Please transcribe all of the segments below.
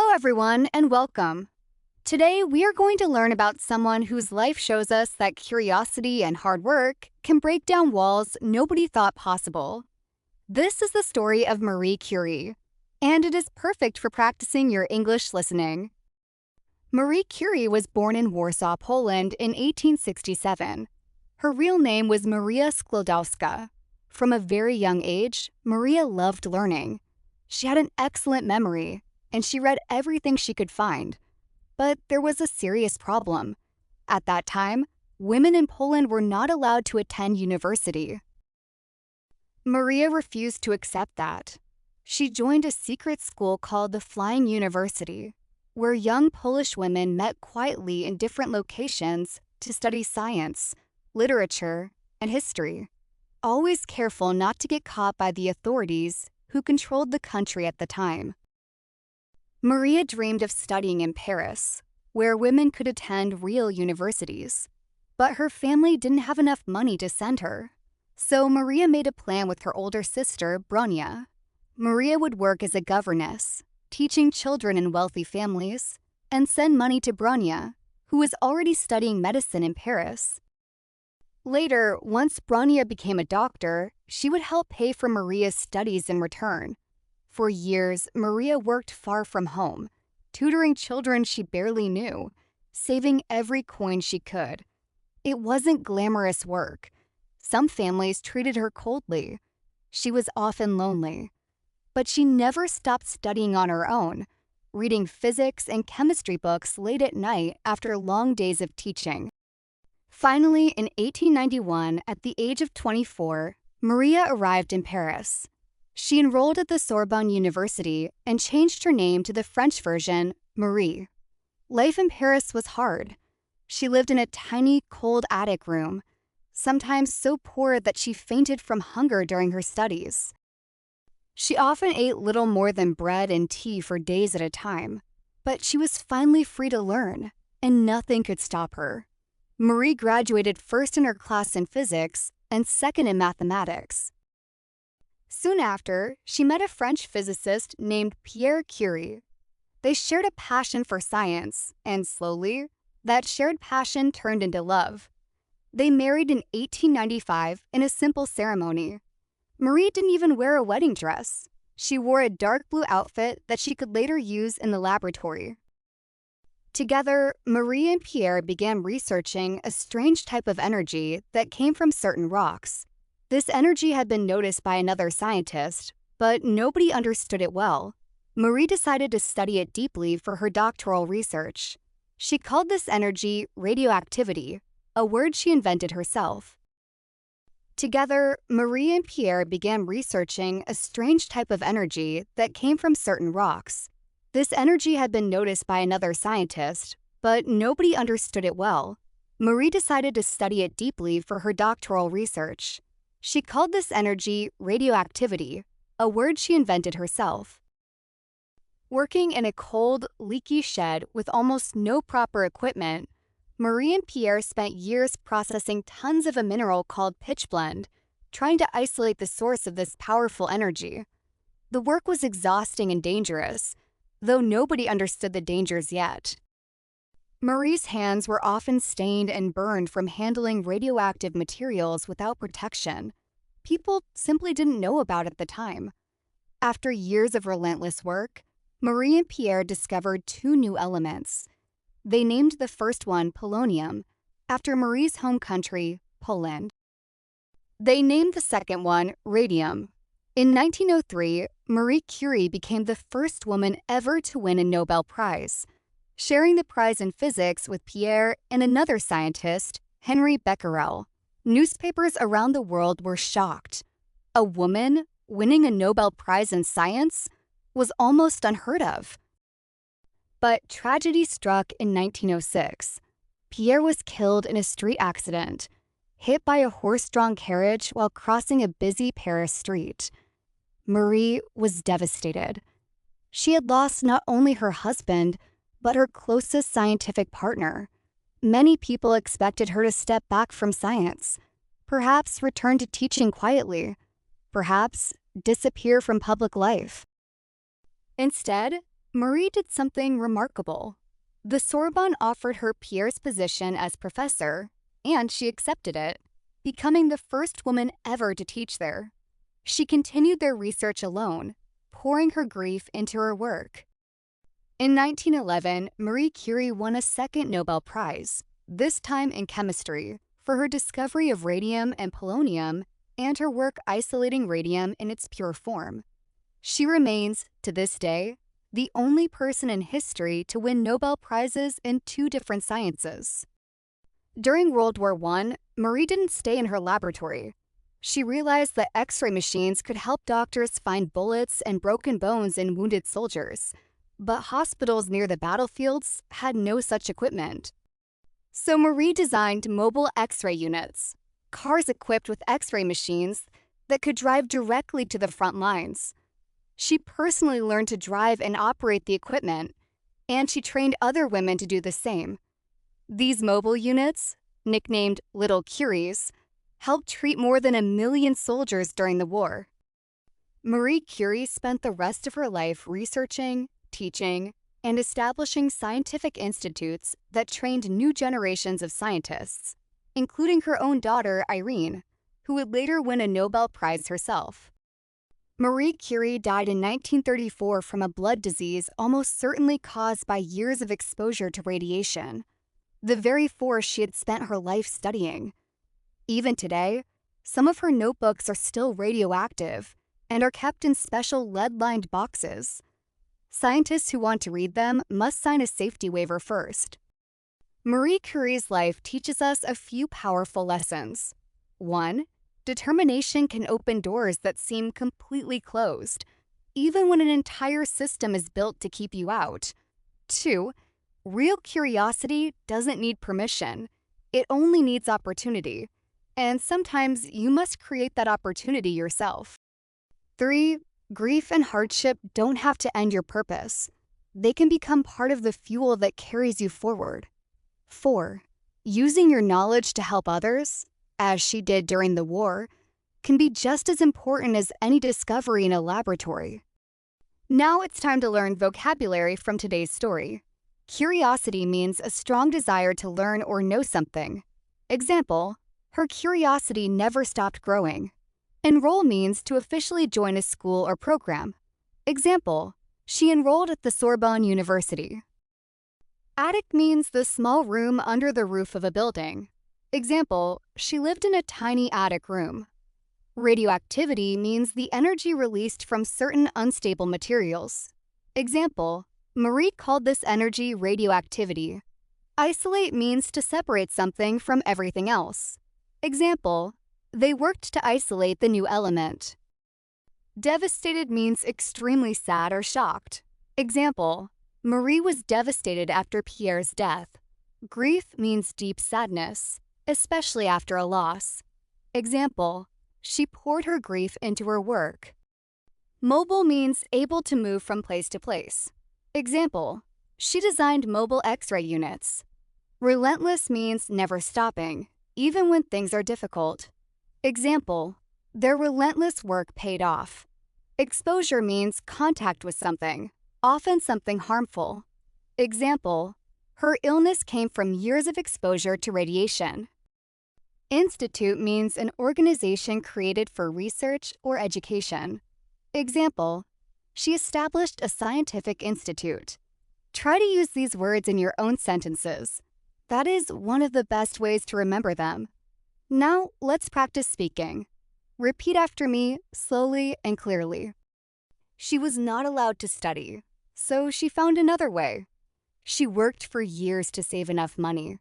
Hello, everyone, and welcome. Today, we are going to learn about someone whose life shows us that curiosity and hard work can break down walls nobody thought possible. This is the story of Marie Curie, and it is perfect for practicing your English listening. Marie Curie was born in Warsaw, Poland in 1867. Her real name was Maria Sklodowska. From a very young age, Maria loved learning. She had an excellent memory, and she read everything she could find. But there was a serious problem. At that time, women in Poland were not allowed to attend university. Maria refused to accept that. She joined a secret school called the Flying University, where young Polish women met quietly in different locations to study science, literature, and history, always careful not to get caught by the authorities who controlled the country at the time. Maria dreamed of studying in Paris, where women could attend real universities. But her family didn't have enough money to send her. So Maria made a plan with her older sister, Bronia. Maria would work as a governess, teaching children in wealthy families, and send money to Bronia, who was already studying medicine in Paris. Later, once Bronia became a doctor, she would help pay for Maria's studies in return. For years, Maria worked far from home, tutoring children she barely knew, saving every coin she could. It wasn't glamorous work. Some families treated her coldly. She was often lonely. But she never stopped studying on her own, reading physics and chemistry books late at night after long days of teaching. Finally, in 1891, at the age of 24, Maria arrived in Paris. She enrolled at the Sorbonne University and changed her name to the French version, Marie. Life in Paris was hard. She lived in a tiny, cold attic room, sometimes so poor that she fainted from hunger during her studies. She often ate little more than bread and tea for days at a time, but she was finally free to learn, and nothing could stop her. Marie graduated first in her class in physics and second in mathematics. Soon after, she met a French physicist named Pierre Curie. They shared a passion for science, and slowly, that shared passion turned into love. They married in 1895 in a simple ceremony. Marie didn't even wear a wedding dress. She wore a dark blue outfit that she could later use in the laboratory. Together, Marie and Pierre began researching a strange type of energy that came from certain rocks. This energy had been noticed by another scientist, but nobody understood it well. Marie decided to study it deeply for her doctoral research. She called this energy radioactivity, a word she invented herself. Together, Marie and Pierre began researching a strange type of energy that came from certain rocks. This energy had been noticed by another scientist, but nobody understood it well. Marie decided to study it deeply for her doctoral research. She called this energy radioactivity, a word she invented herself. Working in a cold, leaky shed with almost no proper equipment, Marie and Pierre spent years processing tons of a mineral called pitchblende, trying to isolate the source of this powerful energy. The work was exhausting and dangerous, though nobody understood the dangers yet. Marie's hands were often stained and burned from handling radioactive materials without protection. People simply didn't know about it at the time. After years of relentless work, Marie and Pierre discovered two new elements. They named the first one polonium, after Marie's home country, Poland. They named the second one radium. In 1903, Marie Curie became the first woman ever to win a Nobel Prize, sharing the prize in physics with Pierre and another scientist, Henry Becquerel. Newspapers around the world were shocked. A woman winning a Nobel Prize in science was almost unheard of. But tragedy struck in 1906. Pierre was killed in a street accident, hit by a horse-drawn carriage while crossing a busy Paris street. Marie was devastated. She had lost not only her husband, but her closest scientific partner. Many people expected her to step back from science, perhaps return to teaching quietly, perhaps disappear from public life. Instead, Marie did something remarkable. The Sorbonne offered her Pierre's position as professor, and she accepted it, becoming the first woman ever to teach there. She continued their research alone, pouring her grief into her work. In 1911, Marie Curie won a second Nobel Prize, this time in chemistry, for her discovery of radium and polonium and her work isolating radium in its pure form. She remains, to this day, the only person in history to win Nobel Prizes in two different sciences. During World War I, Marie didn't stay in her laboratory. She realized that X-ray machines could help doctors find bullets and broken bones in wounded soldiers, but hospitals near the battlefields had no such equipment. So Marie designed mobile X-ray units, cars equipped with X-ray machines that could drive directly to the front lines. She personally learned to drive and operate the equipment, and she trained other women to do the same. These mobile units, nicknamed Little Curies, helped treat more than 1 million soldiers during the war. Marie Curie spent the rest of her life researching, teaching, and establishing scientific institutes that trained new generations of scientists, including her own daughter, Irene, who would later win a Nobel Prize herself. Marie Curie died in 1934 from a blood disease almost certainly caused by years of exposure to radiation, the very force she had spent her life studying. Even today, some of her notebooks are still radioactive and are kept in special lead-lined boxes. Scientists who want to read them must sign a safety waiver first. Marie Curie's life teaches us a few powerful lessons. 1. Determination can open doors that seem completely closed, even when an entire system is built to keep you out. 2. Real curiosity doesn't need permission. It only needs opportunity. And sometimes you must create that opportunity yourself. 3. Grief and hardship don't have to end your purpose. They can become part of the fuel that carries you forward. 4. Using your knowledge to help others, as she did during the war, can be just as important as any discovery in a laboratory. Now it's time to learn vocabulary from today's story. Curiosity means a strong desire to learn or know something. Example, her curiosity never stopped growing. Enroll means to officially join a school or program. Example, she enrolled at the Sorbonne University. Attic means the small room under the roof of a building. Example, she lived in a tiny attic room. Radioactivity means the energy released from certain unstable materials. Example, Marie called this energy radioactivity. Isolate means to separate something from everything else. Example, they worked to isolate the new element. Devastated means extremely sad or shocked. Example, Marie was devastated after Pierre's death. Grief means deep sadness, especially after a loss. Example, she poured her grief into her work. Mobile means able to move from place to place. Example, she designed mobile X-ray units. Relentless means never stopping, even when things are difficult. Example, their relentless work paid off. Exposure means contact with something, often something harmful. Example, her illness came from years of exposure to radiation. Institute means an organization created for research or education. Example, she established a scientific institute. Try to use these words in your own sentences. That is one of the best ways to remember them. Now, let's practice speaking. Repeat after me, slowly and clearly. She was not allowed to study, so she found another way. She worked for years to save enough money.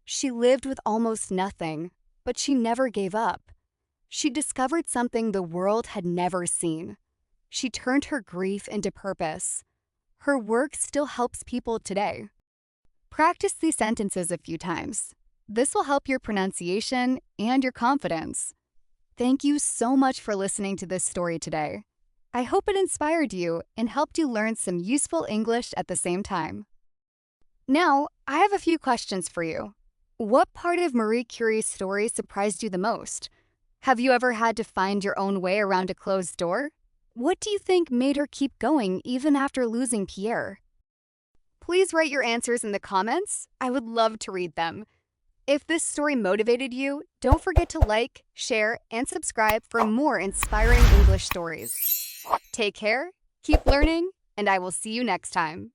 She lived with almost nothing, but she never gave up. She discovered something the world had never seen. She turned her grief into purpose. Her work still helps people today. Practice these sentences a few times. This will help your pronunciation and your confidence. Thank you so much for listening to this story today. I hope it inspired you and helped you learn some useful English at the same time. Now, I have a few questions for you. What part of Marie Curie's story surprised you the most? Have you ever had to find your own way around a closed door? What do you think made her keep going even after losing Pierre? Please write your answers in the comments. I would love to read them. If this story motivated you, don't forget to like, share, and subscribe for more inspiring English stories. Take care, keep learning, and I will see you next time.